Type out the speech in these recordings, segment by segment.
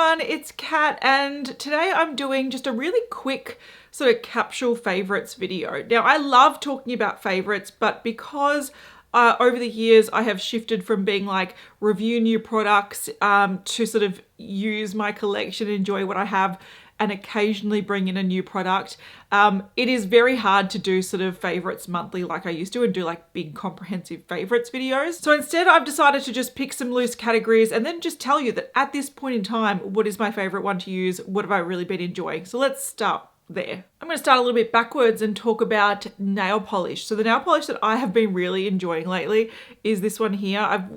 everyone, it's Kat, and today I'm doing just a really quick sort of capsule favorites video. Now, I love talking about favorites, but because over the years I have shifted from being like review new products to sort of use my collection, enjoy what I have, and occasionally bring in a new product. It is very hard to do sort of favorites monthly like I used to and do like big comprehensive favorites videos. So instead I've decided to just pick some loose categories and then just tell you that at this point in time, what is my favorite one to use? What have I really been enjoying? So let's start there. I'm going to start a little bit backwards and talk about nail polish. So the nail polish that I have been really enjoying lately is this one here. I've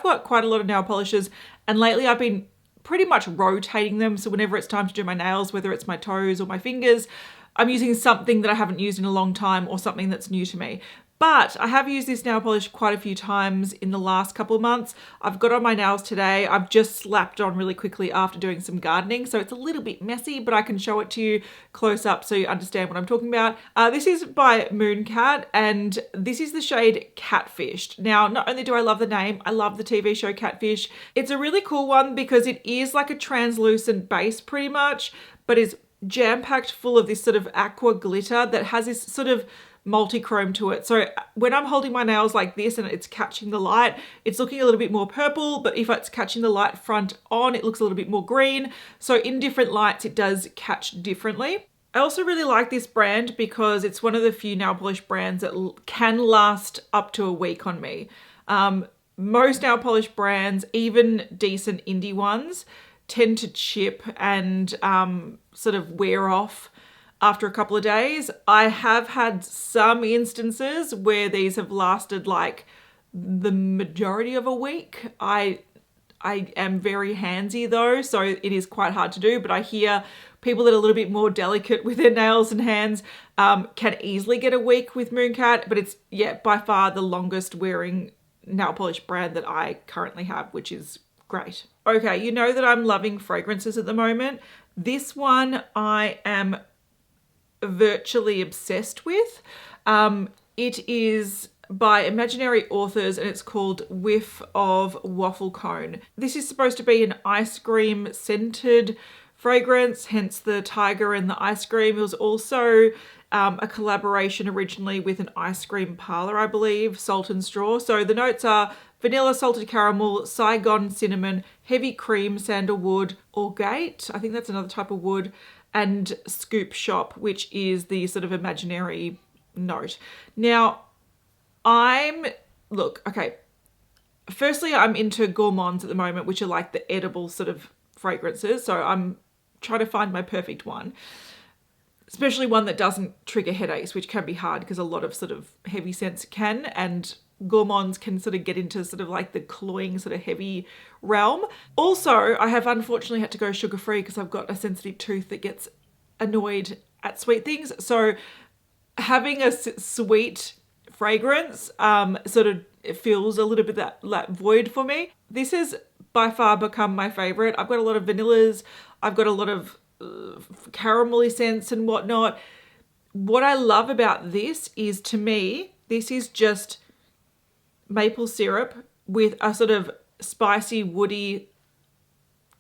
got quite a lot of nail polishes, and lately I've been pretty much rotating them. So whenever it's time to do my nails, whether it's my toes or my fingers, I'm using something that I haven't used in a long time or something that's new to me. But I have used this nail polish quite a few times in the last couple of months. I've got on my nails today. I've just slapped on really quickly after doing some gardening. So it's a little bit messy, but I can show it to you close up so you understand what I'm talking about. This is by Mooncat, and this is the shade Catfished. Now, not only do I love the name, I love the TV show Catfish. It's a really cool one because it is like a translucent base pretty much, but is jam-packed full of this sort of aqua glitter that has this sort of multi-chrome to it. So when I'm holding my nails like this and it's catching the light, it's looking a little bit more purple, but if it's catching the light front on, it looks a little bit more green. So in different lights, it does catch differently. I also really like this brand because it's one of the few nail polish brands that can last up to a week on me. Most nail polish brands, even decent indie ones, tend to chip and sort of wear off after a couple of days. I have had some instances where these have lasted like the majority of a week. I am very handsy though, so it is quite hard to do, but I hear people that are a little bit more delicate with their nails and hands can easily get a week with Mooncat, but it's, yeah, by far the longest wearing nail polish brand that I currently have, which is great. Okay, you know that I'm loving fragrances at the moment. This one I am virtually obsessed with. It is by Imaginary Authors and it's called Whiff of Waffle Cone. This is supposed to be an ice cream scented fragrance, hence the tiger and the ice cream. It was also a collaboration originally with an ice cream parlor, I believe, Salt and Straw. So the notes are vanilla, salted caramel, Saigon cinnamon, heavy cream, sandalwood, agate, I think that's another type of wood, and Scoop Shop, which is the sort of imaginary note. Now, firstly, I'm into gourmands at the moment, which are like the edible sort of fragrances. So I'm trying to find my perfect one, especially one that doesn't trigger headaches, which can be hard because a lot of sort of heavy scents can, and gourmands can sort of get into sort of like the cloying sort of heavy realm. Also, I have unfortunately had to go sugar-free because I've got a sensitive tooth that gets annoyed at sweet things. So having a sweet fragrance sort of fills a little bit that void for me. This has by far become my favorite. I've got a lot of vanillas. I've got a lot of caramelly scents and whatnot. What I love about this is, to me, this is just maple syrup with a sort of spicy, woody,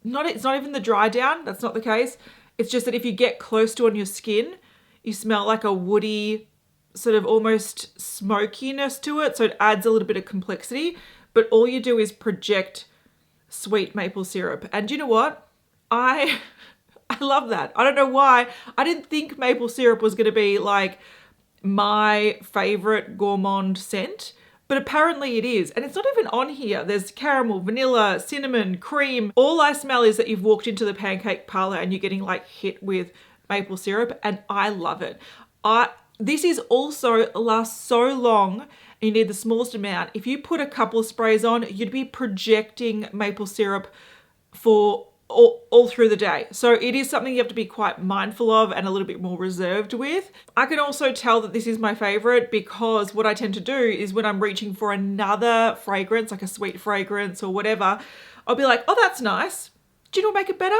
it's not even the dry down, that's not the case. It's just that if you get close to on your skin, you smell like a woody, sort of almost smokiness to it. So it adds a little bit of complexity, but all you do is project sweet maple syrup. And you know what? I love that. I don't know why. I didn't think maple syrup was going to be like my favorite gourmand scent, but apparently it is. And it's not even on here. There's caramel, vanilla, cinnamon, cream. All I smell is that you've walked into the pancake parlor and you're getting like hit with maple syrup, and I love it. This is also lasts so long, and you need the smallest amount. If you put a couple of sprays on, you'd be projecting maple syrup for all through the day. So it is something you have to be quite mindful of and a little bit more reserved with. I can also tell that this is my favorite because what I tend to do is when I'm reaching for another fragrance, like a sweet fragrance or whatever, I'll be like, oh, that's nice. Do you know what make it better?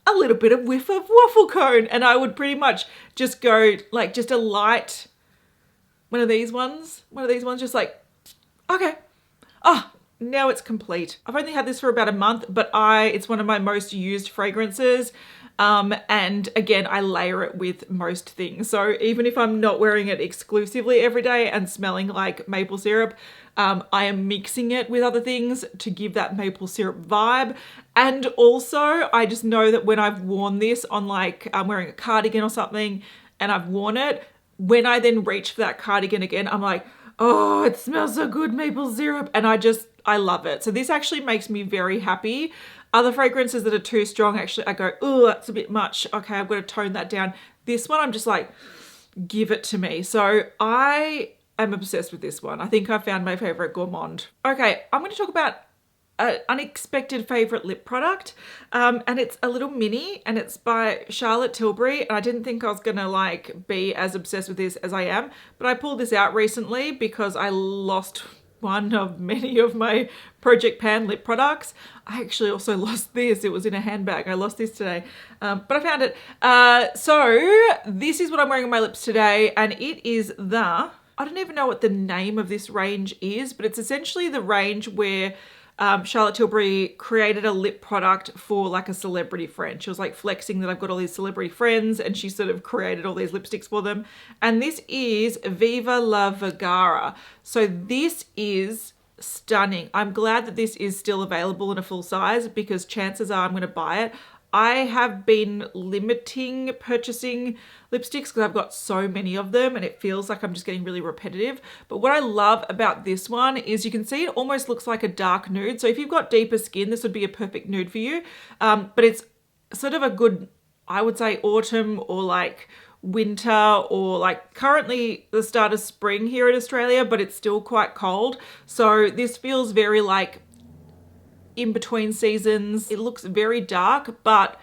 A little bit of whiff of waffle cone. And I would pretty much just go like just a light, one of these ones, just like, okay. Oh, now it's complete. I've only had this for about a month, but it's one of my most used fragrances. And again, I layer it with most things. So even if I'm not wearing it exclusively every day and smelling like maple syrup, I am mixing it with other things to give that maple syrup vibe. And also I just know that when I've worn this on, like, I'm wearing a cardigan or something and I've worn it, when I then reach for that cardigan again, I'm like, oh, it smells so good, maple syrup. And I love it. So this actually makes me very happy. Other fragrances that are too strong, actually, I go, oh, that's a bit much. Okay, I've got to tone that down. This one, I'm just like, give it to me. So I am obsessed with this one. I think I found my favorite gourmand. Okay, I'm going to talk about an unexpected favorite lip product. And it's a little mini and it's by Charlotte Tilbury. And I didn't think I was going to like be as obsessed with this as I am, but I pulled this out recently because I lost one of many of my Project Pan lip products. I actually also lost this. It was in a handbag. I lost this today, but I found it. So this is what I'm wearing on my lips today, and it is I don't even know what the name of this range is, but it's essentially the range where Charlotte Tilbury created a lip product for like a celebrity friend. She was like flexing that I've got all these celebrity friends, and she sort of created all these lipsticks for them. And this is Viva la Vergara. So this is stunning. I'm glad that this is still available in a full size because chances are I'm going to buy it. I have been limiting purchasing lipsticks because I've got so many of them and it feels like I'm just getting really repetitive. But what I love about this one is you can see it almost looks like a dark nude. So if you've got deeper skin, this would be a perfect nude for you. But it's sort of a good, I would say, autumn or like winter, or like currently the start of spring here in Australia, but it's still quite cold. So this feels very like in between seasons. It looks very dark, but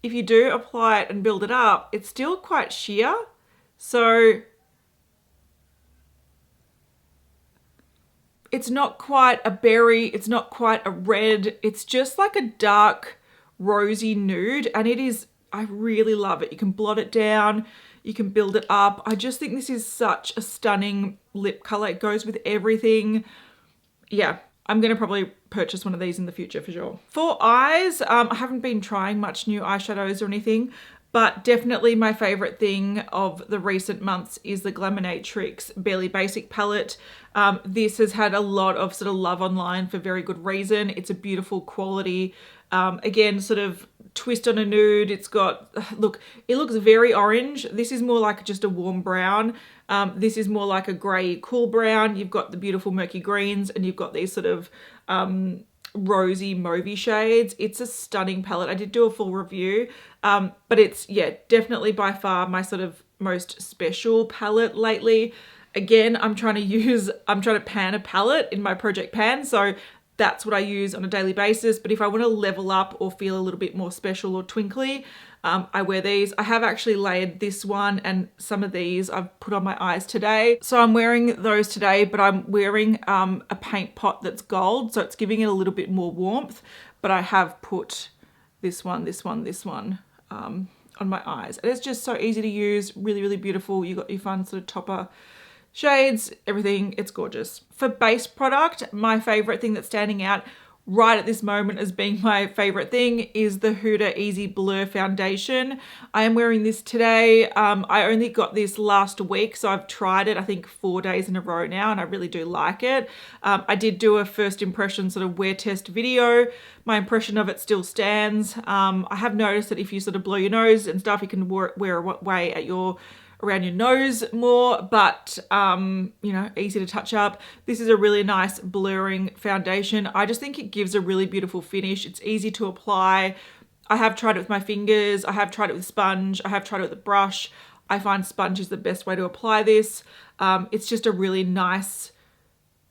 if you do apply it and build it up, it's still quite sheer. So it's not quite a berry, it's not quite a red, it's just like a dark rosy nude, and it is, I really love it. You can blot it down, you can build it up. I just think this is such a stunning lip color. It goes with everything. Yeah, I'm going to probably purchase one of these in the future for sure. For eyes, I haven't been trying much new eyeshadows or anything, but definitely my favorite thing of the recent months is the Glaminatrix Barely Basic palette. This has had a lot of sort of love online for very good reason. It's a beautiful quality. Again, sort of twist on a nude. It's got, look, it looks very orange. This is more like just a warm brown. This is more like a grey cool brown. You've got the beautiful murky greens and you've got these sort of rosy mauvey shades. It's a stunning palette. I did do a full review, but it's, yeah, definitely by far my sort of most special palette lately. Again, I'm trying to pan a palette in my Project Pan, so that's what I use on a daily basis. But if I want to level up or feel a little bit more special or twinkly, I wear these. I have actually layered this one and some of these I've put on my eyes today. So I'm wearing those today, but I'm wearing a paint pot that's gold, so it's giving it a little bit more warmth. But I have put this one on my eyes. And it's just so easy to use, really, really beautiful. You got your fun sort of topper shades, everything, it's gorgeous. For base product, my favorite thing that's standing out right at this moment as being my favorite thing is the Huda Easy Blur foundation. I am wearing this today. I only got this last week, so I've tried it I think 4 days in a row now, and I really do like it. I did do a first impression sort of wear test video. My impression of it still stands. I have noticed that if you sort of blow your nose and stuff, you can wear away at around your nose more, but you know, easy to touch up. This is a really nice blurring foundation. I just think it gives a really beautiful finish. It's easy to apply. I have tried it with my fingers. I have tried it with sponge. I have tried it with a brush. I find sponge is the best way to apply this. It's just a really nice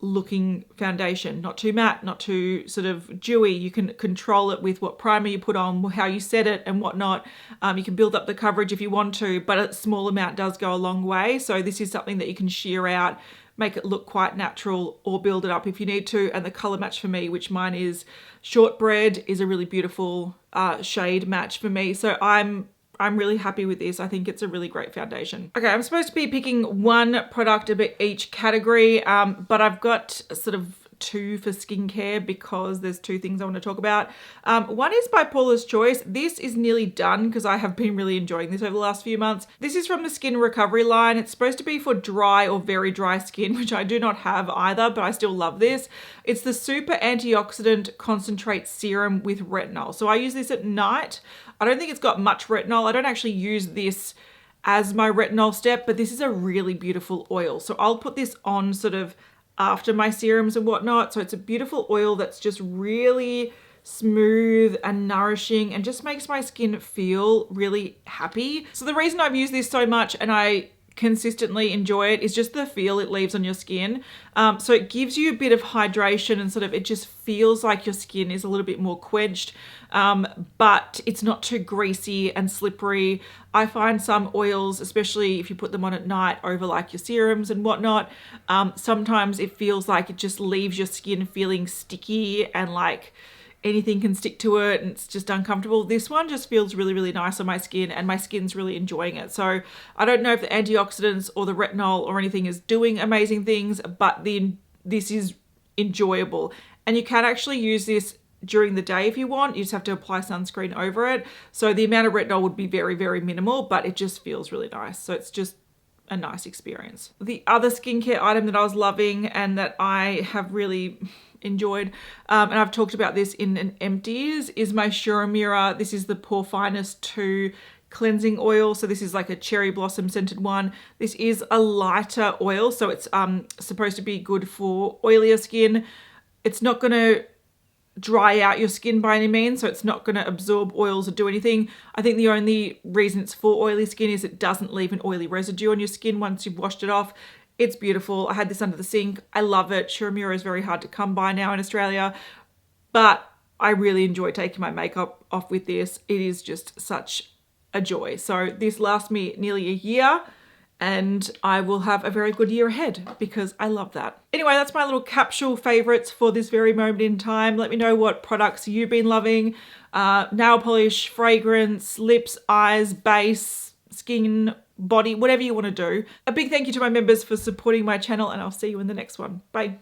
looking foundation, not too matte, not too sort of dewy. You can control it with what primer you put on, how you set it and whatnot. You can build up the coverage if you want to, but a small amount does go a long way. So this is something that you can sheer out, make it look quite natural, or build it up if you need to. And the color match for me, which mine is Shortbread, is a really beautiful shade match for me. So I'm really happy with this. I think it's a really great foundation. Okay, I'm supposed to be picking one product about each category, but I've got sort of two for skincare because there's two things I want to talk about. One is by Paula's Choice. This is nearly done because I have been really enjoying this over the last few months. This is from the Skin Recovery line. It's supposed to be for dry or very dry skin, which I do not have either, but I still love this. It's the Super Antioxidant Concentrate Serum with Retinol. So I use this at night. I don't think it's got much retinol. I don't actually use this as my retinol step, but this is a really beautiful oil. So I'll put this on sort of after my serums and whatnot. So it's a beautiful oil that's just really smooth and nourishing and just makes my skin feel really happy. So the reason I've used this so much and I consistently enjoy it is just the feel it leaves on your skin. So it gives you a bit of hydration and sort of it just feels like your skin is a little bit more quenched, but it's not too greasy and slippery. I find some oils, especially if you put them on at night over like your serums and whatnot, sometimes it feels like it just leaves your skin feeling sticky and like anything can stick to it and it's just uncomfortable. This one just feels really, really nice on my skin and my skin's really enjoying it. So I don't know if the antioxidants or the retinol or anything is doing amazing things, but this is enjoyable. And you can actually use this during the day if you want. You just have to apply sunscreen over it. So the amount of retinol would be very, very minimal, but it just feels really nice. So it's just a nice experience. The other skincare item that I was loving and that I have really enjoyed, and I've talked about this in an empties, is my Uemura. This is the Pore Finest 2 cleansing oil. So this is like a cherry blossom scented one. This is a lighter oil, so it's supposed to be good for oilier skin. It's not going to dry out your skin by any means, so it's not going to absorb oils or do anything. I think the only reason it's for oily skin is it doesn't leave an oily residue on your skin once you've washed it off. It's beautiful. I had this under the sink. I love it. Uemura is very hard to come by now in Australia, but I really enjoy taking my makeup off with this. It is just such a joy. So this lasts me nearly a year and I will have a very good year ahead because I love that. Anyway, that's my little capsule favorites for this very moment in time. Let me know what products you've been loving. Nail polish, fragrance, lips, eyes, base, skin, body, whatever you want to do. A big thank you to my members for supporting my channel and I'll see you in the next one. Bye.